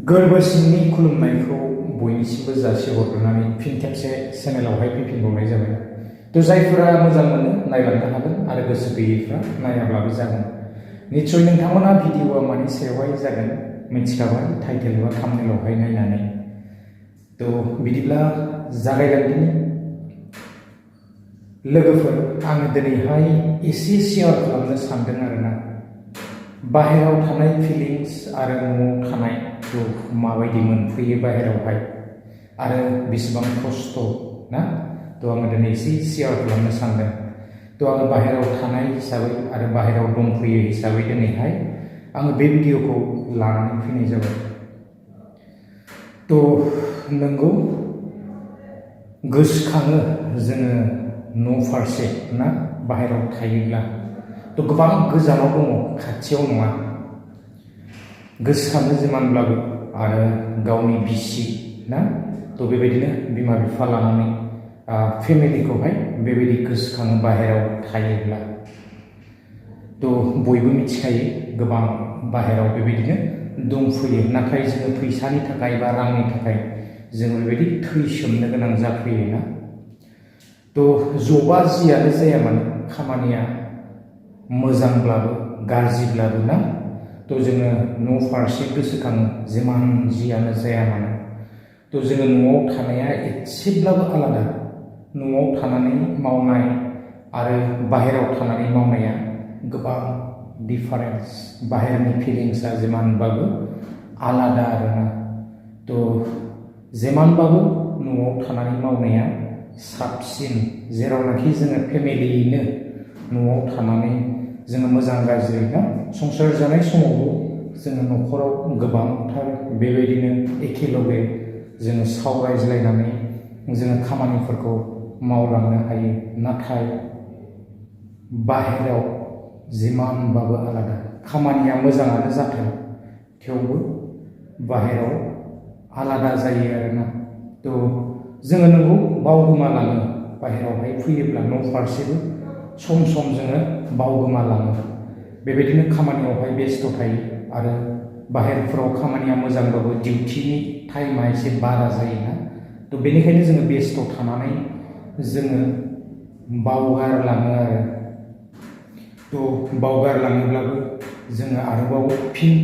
गोरबोसिननि खुलुमनायखौ बयनिसिमबो जासिहरनानै फिन खेबसे चेनेलावहाय फैफिनबावनाय जाबाय। तो जायफोरा मोजां मोनो नायलांनो हागोन आरो गोसो गैयैफ्रा नायाब्लाबो जागोन। निश्चय नोंथांमोना भिडिअआ मानि सायावहाय जागोन मिथिखाबाय टाइटेल एबा थाम्बनेलावहाय नायनानै। तो बिदिब्ला जागायलांदिनि। लोगोफोर आङो दिनैहाय एसे शेयार खालामनो सानदों आरोना। बाहेरायाव थानाय फिलिंस आरो न'आव थानायखौ माबायदि मोनफैयो बाहेरायावहाय आरो बेसेबां खस्थ' ना। तो आङो दिनै एसे शेयार खालामनो सानदों। तो आङो बाहेरायाव थानाय हिसाबै आरो बाहेरायाव दंफैयो हिसाबै दिनैहाय आङो बे भिडिअखौ लानानै फैनाय जाबाय। तो नंगौ गोसोखाङो जोङो न' फारसे ना बाहेरायाव थायोब्ला। तो गोबां गोजानाव दङ खाथियाव नङा। गोसोखाङो जिमानब्लाबो आरो गावनि बिसि ना। तो बेबायदिनो बिमा बिफा लानानै फेमिलिखौहाय बेबायदि गोसोखाङो बाहेरायाव थायोब्ला। तो बयबो मिथिखायो गोबां बाहेरायाव बेबायदिनो दंफैयो, नाथाय जोङो फैसानि थाखाय बा रांनि थाखाय जोङो बेबायदि थैसोमनो गोनां जाफैयो ना। तो जबा जियानो जाया मानो खामानिया मोजांब्लाबो गाज्रिब्लाबो ना। तो जोङो न' फारसे गोसोखाङो जिमान जियानो जाया मानो। तो जोङो न'आव थानाया एसेब्लाबो आलादा। न'आव थानानै मावनाय आरो बाहेरायाव थानानै मावनाया गोबां डिफारेन्स। बाहेरनि फिलिंसआ जिमानबाबो आलादा आरोना। तो जिमानबाबो न'आव थानानै मावनाया साबसिन, जेरावनाखि जोङो फेमिलियैनो न'आव थानानै जोङो मोजां गाज्रि ना संसार जानाय समावबो जोङो न'खराव गोबांथार बेबायदिनो एखेलगे जोङो सावरायज्लायनानै जोङो खामानिफोरखौ मावलांनो हायो। नाथाय बाहेरायाव जिमानबाबो आलादा। खामानिया मोजाङानो जाथों थेवबो बाहेरायाव आलादा जायो आरोना। तो जोङो नंगौ बावगोमालाङो बाहेरायावहाय फैयोब्ला न' फारसेबो सम सम जोङो बावगोमालाङो। बेबायदिनो खामानियावहाय बेस्थ' थायो आरो बाहेरफोराव खामानिया मोजांबाबो डिउटिनि टाइमा एसे बारा जायोना। तो बेनिखायनो जोङो बेस्थ' थानानै जोङो बावगारलाङो आरो। तो बावगारलाङोब्लाबो जोङो आरोबाव फिन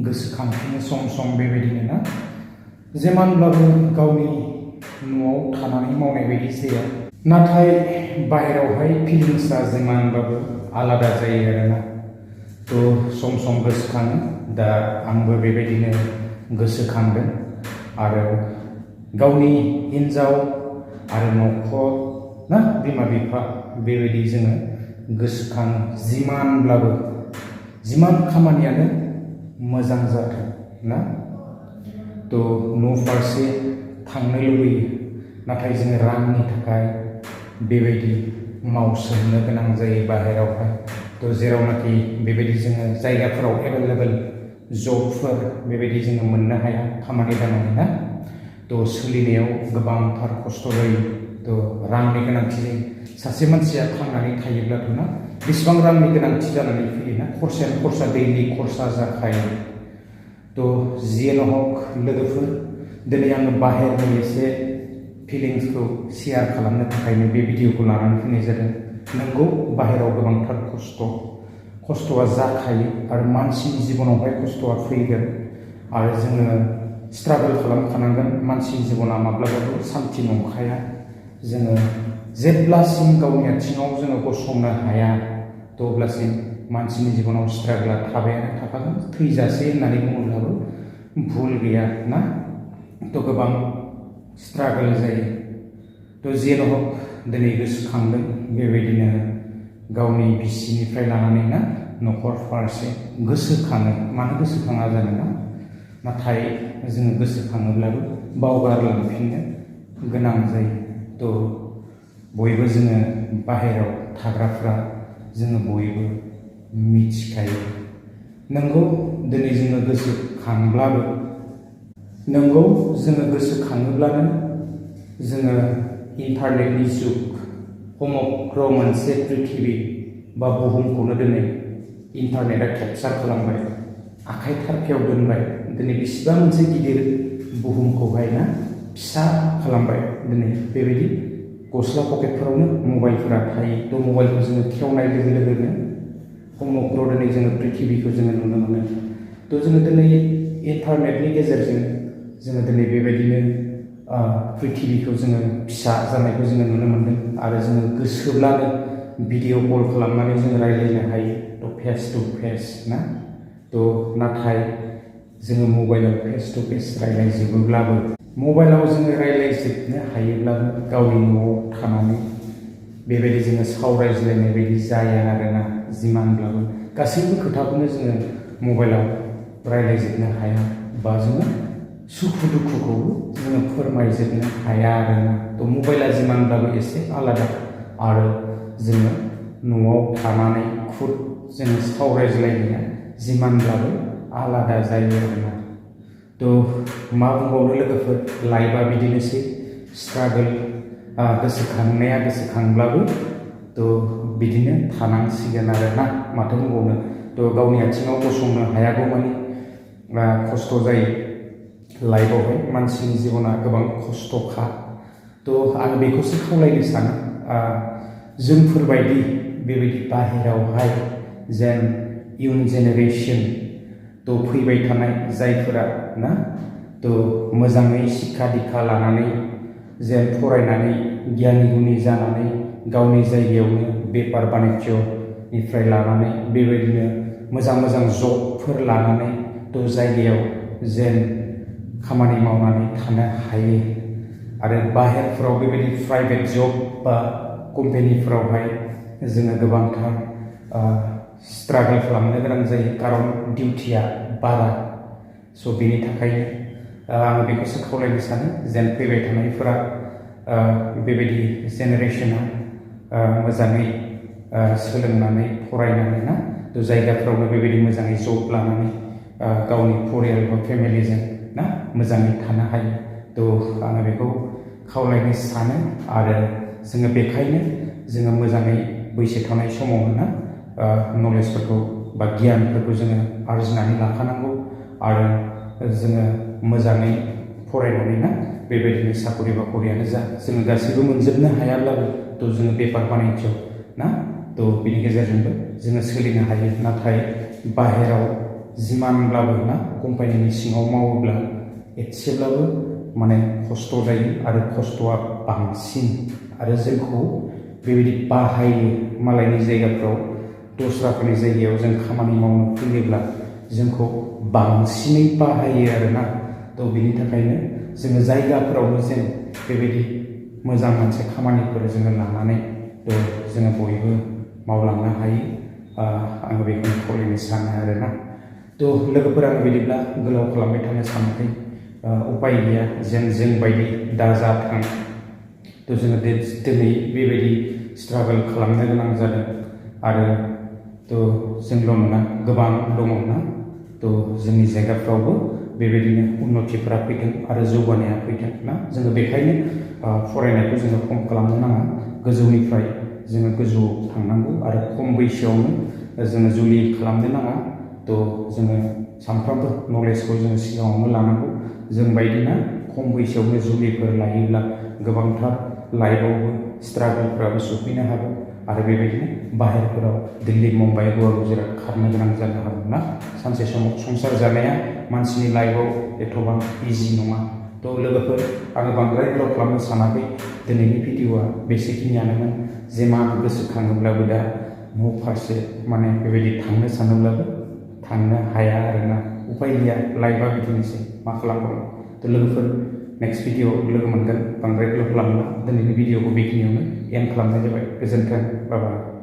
गोसोखांफिनो सम सम बेबायदिनो ना। जिमानब्लाबो गावनि न'आव थानानै मावनाय बायदि जाया, नाथाय बाहेरायावहाय फिलिंसआ जिमानबाबो आलादा जायो आरोना। तो सम सम गोसोखाङो, दा आंबो बेबायदिनो गोसोखांदों आरो गावनि हिन्जाव आरो न'खर ना बिमा बिफा बेबायदि जोङो गोसोखाङो। जिमानब्लाबो जिमान खामानियानो मोजां जाथों ना। तो न' फारसे थांनो लुबैयो, नाथाय जोङो रांनि थाखाय बेबायदि मावसोमनो गोनां जायो बाहेरायावहाय। तो जेरावनाखि बेबायदि जोङो जायगाफोराव एभेलेबेल जबफोर बेबायदि जोङो मोननो हाया खामानि दामानि ना। तो सोलिनायाव गोबांथार खस्थ' जायो। तो रांनि गोनांथि जायो। सासे मानसिया थांनानै थायोब्लाथ' ना बेसेबां रांनि गोनांथि जानानै फैयोना। खरसायानो खरसा, दैलि खरसा जाखायो। तो जियानो हक लोगोफोर, दिनै आङो बाहेरनि एसे फिलिंसखौ शेयार खालामनो थाखायनो बे भिडिअखौ लानानै फैनाय जादों। नंगौ बाहेरायाव गोबांथार खस्थ'आ जाखायो आरो मानसिनि जिबनावहाय खस्थ'आ फैगोन आरो जोङो स्ट्रागल खालामखानांगोन। मानसिनि जिबना माब्लाबाबो सान्थि नंखाया। जोङो जेब्लासिम गावनि आथिङाव जोङो गसंनो हाया तो अब्लासिम मानसिनि जिबनाव स्ट्रागला थाबायानो थाखागोन। थैजासे होननानै बुङोब्लाबो भुल गैया ना। तो गोबां स्ट्रागल जायो। तो जेन' हक दिनै गोसोखांदों बेबायदिनो गावनि बिसिनिफ्राय लानानै ना न'खर फारसे गोसोखाङो। मानो गोसोखाङा जानो ना, नाथाय जोङो गोसोखाङोब्लाबो बावगारलांफिननो गोनां जायो। तो बयबो जोङो बाहेरायाव थाग्राफ्रा जोङो बयबो मिथिखायो। नंगौ दिनै जोङो गोसोखांब्लाबो नंगौ जोङो गोसोखाङोब्लानो जोङो इन्टारनेटनि जुग, समग्र मोनसे पृथिबि बा बुहुमखौनो दिनै इन्टारनेटआ केपचार खालामबाय, आखाइ थारखायाव दोनबाय। दिनै बेसेबां मोनसे गिदिर बुहुमखौहाय ना फिसा खालामबाय। दिनै बेबायदि गस्ला पकेटफोरावनो मबाइलफोरा थायो। थ' मबाइलखौ जोङो खेवनाय लोगो लोगोनो समग्र दिनै जोङो प्रिथिबिखौ जोङो नुनो मोनो। थ' जोङो दिनै इन्टारनेटनि गेजेरजों जोङो दिनै बेबायदिनो प्रिथिबिखौ जोङो फिसा जानायखौ जोङो नुनो मोन्दों आरो जोङो गोसोब्लानो भिडिअ कल खालामनानै जोङो रायज्लायनो हायो। थ' फेस टु फेस ना। थ' नाथाय जोङो मबाइलाव फेस टु फेस रायज्लायजोबोब्लाबो मबाइलाव जोङो रायज्लायजोबनो हायोब्लाबो गावनि न'आव थानानै बेबायदि जोङो सावरायज्लायनाय बायदि जाया आरोना। जिमानब्लाबो गासैबो खोथाखौनो जोङो मबाइलाव रायज्लायजोबनो हाया बा जोङो सुखु दुखुखौबो जोङो फोरमायजोबनो हाया आरोना। थ' मबाइला जिमानब्लाबो एसे आलादा आरो जोङो न'आव थानानै खुद जोङो सावरायज्लायनाया जिमानब्लाबो आलादा जायो आरोना। थ' मा बुंबावनो लोगोफोर, लाइफआ बिदिनोसै स्ट्रागोल, गोसोखांनाया गोसोखांब्लाबो थ' बिदिनो थानांसिगोन आरोना। माथो बुंबावनो। थ' गावनि आथिङाव गसंनो हायागौमानि खस्थ' जायो लाइफआवहाय। मानसिनि जिबना गोबां खस्थ'खा। थ' आं बेखौसो खावलायनो सानो जोंफोरबायदि बेबायदि बाहेरावहाय जेन इयुन जेनेरेसन थ' फैबाय थानाय जायफोरा ना थ' मोजाङै शिक्षा दिक्षा लानानै जेन फरायनानै गियानि गुनि जानानै गावनि जायगायावनो बेफार बानिज्यनिफ्राय लानानै बेबायदिनो मोजां मोजां जबफोर लानानै थ' जायगायाव जेन खामानि मावनानै थानो हायो आरो बाहेरफोराव बेबायदि प्राइभेट जब बा कम्पानिफोरावहाय जोङो गोबांथार स्ट्रागोल खालामनो गोनां जायो, खारन डिउटिया बारा। स' बेनि थाखायनो आं बेखौसो खावलायनो सानो जेन फैबाय थानायफोरा बेबायदि जेनेरेसना मोजाङै सोलोंनानै फरायनानै ना थ' जायगाफ्रावनो बेबायदि मोजाङै जब लानानै गावनि परियाल बा फेमिलिजों ना मोजाङै थानो हायो। थ' आङो बेखौ खावलायनो सानो आरो जोङो बेखायनो जोङो मोजाङै बैसो थानाय समावनो ना नलेजफोरखौ बा गियानफोरखौ जोङो आरजिनानै लाखानांगौ आरो जोङो मोजाङै फरायनानै ना बेबायदिनो साकरि बाकरियानो जा जोङो गासैबो मोनजोबनो हायाब्लाबो थ' जोङो बेफार बानिज्य ना थ' बेनि गेजेरजोंबो जोङो सोलिनो हायो। नाथाय बाहेराव जिमानब्लाबो ना कम्पानिनि सिङाव मावोब्ला एसेब्लाबो माने खस्थ' जायो आरो खस्थ'आ बांसिन आरो जोंखौ बेबायदि बाहायो। मालायनि जायगाफ्राव दस्राफोरनि जायगायाव जों खामानि मावनो फैयोब्ला जोंखौ बांसिनै बाहायो आरोना। थ' बिनि थाखायनो जोङो जायगाफोरावनो जेन बेबायदि मोजां मोनसे खामानिफोर जोङो लानानै थ' जोङो बयबो मावलांनो हायो। आङो बेखौनो खावलायनो सानो आरोना। थ' लोगोफोरा बिदिब्ला गोलाव खालामबाय थानो सानाखै, उपाय गैया जेन जोंबायदि दाजाथों। थ' जोङो दिनै बेबायदि स्ट्रागोल खालामनो गोनां जादों आरो थ' जोंल' नङा गोबां दङ ना थ' जोंनि जायगाफ्रावबो बेबायदिनो उन्नतिफोरा फैदों आरो जौगानाया फैदों ना। जोङो बेखायनो फरायनायखौ जोङो खम खालामनो नाङा, गोजौनिफ्राय जोङो गोजौआव थांनांगौ आरो खम बैसोआवनो जोङो जुलि खालामनो नाङा। थ' जोङो सानफ्रोमबो नलेजखौ जोङो सिगाङावनो लानांगौ। जों बायदिना खम बैसोआवनो जुलिफोर लायोब्ला गोबांथार लाइफआवबो स्ट्रागोलफ्राबो सफैनो हागौ आरो बेबायदिनो बाहेरफोराव दिल्ली मुम्बाइ गुवार गुजरात खारनो गोनां जानो हागौ ना। सानसे समाव संसार जानाया मानसिनि लाइफआव एथ'बां इजि नङा। थ' लोगोफोर आङो बांद्राय गोलाव खालामनो सानाखै, दिनैनि भिडिअ'आ बेसेखिनियानोमोन। जेमा गोसोखाङोब्लाबो दा न' फारसे माने बेबायदि थांनो सानोब्लाबो थांनो हाया आरोना। उपाय गैया, लाइफआ बिदिनोसै, मा खालामबावनो। थ' लोगोफोर नेक्स्ट भिडिअ'आव लोगो मोनगोन। बांद्राय गोलाव खालामला, दिनैनि भिडिअ'खौ बेखिनियावनो एन्ड खालामनाय जाबाय। गोजोन्थों, बाय बाय।